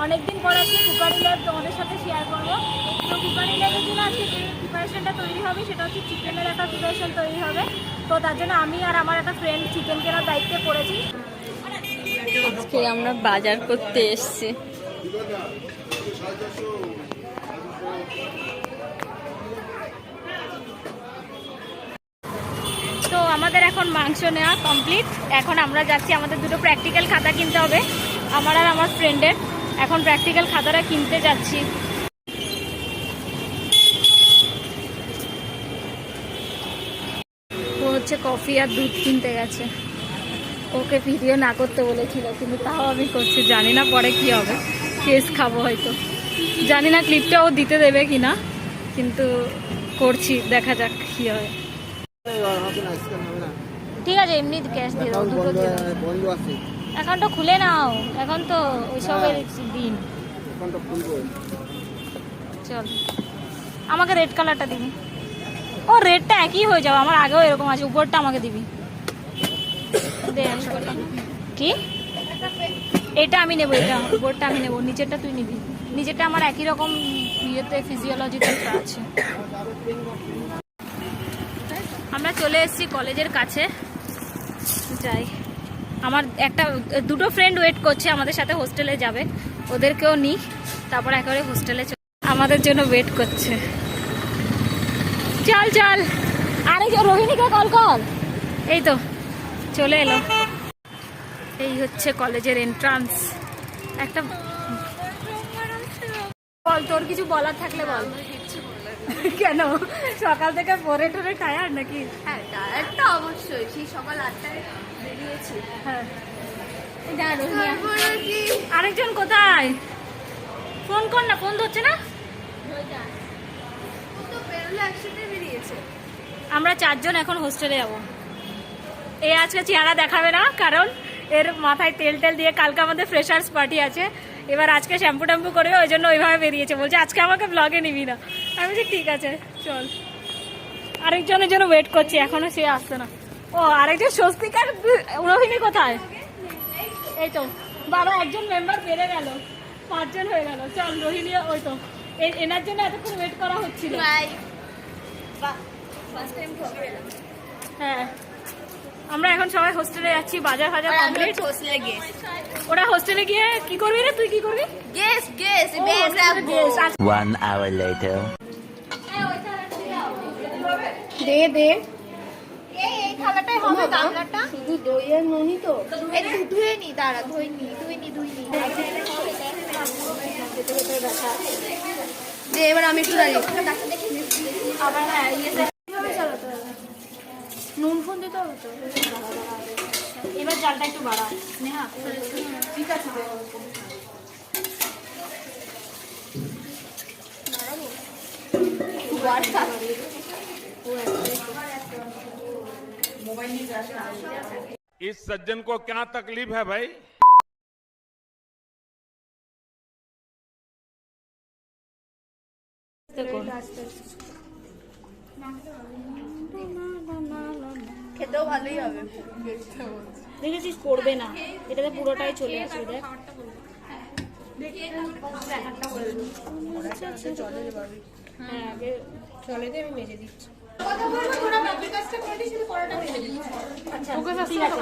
অনেকদিন পর আজকে কুকারি লাইভ তোমাদের সাথে শেয়ার করবো। তো কুকারি লাইভের জন্য আজকে যে প্রিপারেশনটা তৈরি হবে সেটা হচ্ছে চিকেনের একটা প্রিপারেশন তৈরি হবে। তো তার জন্য আমি আর আমার একটা ফ্রেন্ড চিকেন কেনার দায়িত্বে পড়েছি। আজকে আমরা বাজার করতে এসেছি। তো আমাদের এখন মাংস নেওয়া কমপ্লিট। এখন আমরা যাচ্ছি, আমাদের দুটো প্র্যাকটিক্যাল খাতা কিনতে হবে আমার আর আমার ফ্রেন্ডের। এখন প্র্যাকটিক্যাল খাতাটা কিনতে যাচ্ছি। ও হচ্ছে কফি আর দুধ কিনতে গেছে। ওকে ভিডিও না করতে বলেছিল, কিন্তু তাও আমি করছি। জানি না পরে কি হবে, কেস খাবো হয়তো, জানি না ক্লিপটা ও দিতে দেবে কিনা, কিন্তু করছি, দেখা যাক কি হয়। ঠিক আছে, এমনি ক্যাশ দিয়ে দাও, দুটো দিয়ে দাও। অ্যাকাউন্টটা খুলে নাও, এখন তো ওইসবের দিন। চল, আমাকে রেড কালারটা দিবি। ও রেডটা একই হয়ে যাবে, আমার আগেও এরকম আছে। উপরটা আমাকে দিবি। কি এটা আমি নেবো, এটা উপরটা আমি নেবো, নিচেরটা তুই নিবি। নিচেরটা আমার একই রকম ইয়েতে ফিজিওলজিতে আছে। আমরা চলে এসেছি কলেজের কাছে, যাই। আমার দুটো ফ্রেন্ড ওয়েট করছে আমাদের সাথে, হোস্টেলে যাবে। ওদেরকেও নিই, তারপর একেবারে হোস্টেলে আমাদের জন্য ওয়েট করছে। চল চল, আরে রোহিণীকে কল কর। এই তো চলে এলো। এই হচ্ছে কলেজের এন্ট্রান্স। একটা বল, তোর কিছু বলার থাকলে বল। কেন সকাল থেকে পরে টরে টায়ার নাকি? হ্যাঁ, টায়ারটা অবশ্যই, সেই সকাল 8টায় বেরিয়েছি। হ্যাঁ, আরেকজন কোথায়? ফোন কর না, ফোন ধরছে না। আমরা 4 জন এখন হোস্টেলে যাবো। এ আজকে চেহারা দেখাবে না, কারণ এর মাথায় তেল টেল দিয়ে কালকে আমাদের ফ্রেশার্স পার্টি আছে। এবার আজকে শ্যাম্পু ট্যাম্পু করবে, ওই জন্য ওইভাবে বেরিয়েছে। বলছে আজকে আমাকে ব্লগে নিবি না। আমি বলছি ঠিক আছে চল। আরেকজনের জন্য ওয়েট করছি, এখনো সে আসছে না। ও আরেকজন স্বস্তিকার রোহিণী কোথায়? এই তো বাবা, একজন মেম্বার বেড়ে গেল, 5 জন হয়ে গেল। চল রোহিণী, ওই তো এনার জন্য এতক্ষণ ওয়েট করা হচ্ছিল। হ্যাঁ, আমরা এখন সবাই হোস্টেলে যাচ্ছি। বাজার ফাজার কমপ্লিট। ওরা হোস্টেলে গিয়ে কি করবি রে? তুই কি করবি? গেস গেস, বেস রাখবো। 1 hour later. দে দে, এই থালাটাই হবে গামলাটা। শুধু দই আর ননি তো। এই ধুয়ে নি, দাঁড়া, ধুই নি। দে, এবার আমি একটু দাঁড়িয়ে আবার হ্যাঁ, নুন ফোন দিতে হবে তো। এবার জালটা একটু বাড়া। নেহা ঠিক আছে, इस सज्जन को क्या तकलीफ है भाई? খেতেও ভালোই হবে। দেখেছিস পড়বে না, এটাতে পুরোটাই চলে আসবে। দেখ হ্যাঁ, আগে চলে দিয়ে আমি মেজে দিচ্ছি। আচ্ছা ঠিক আছে।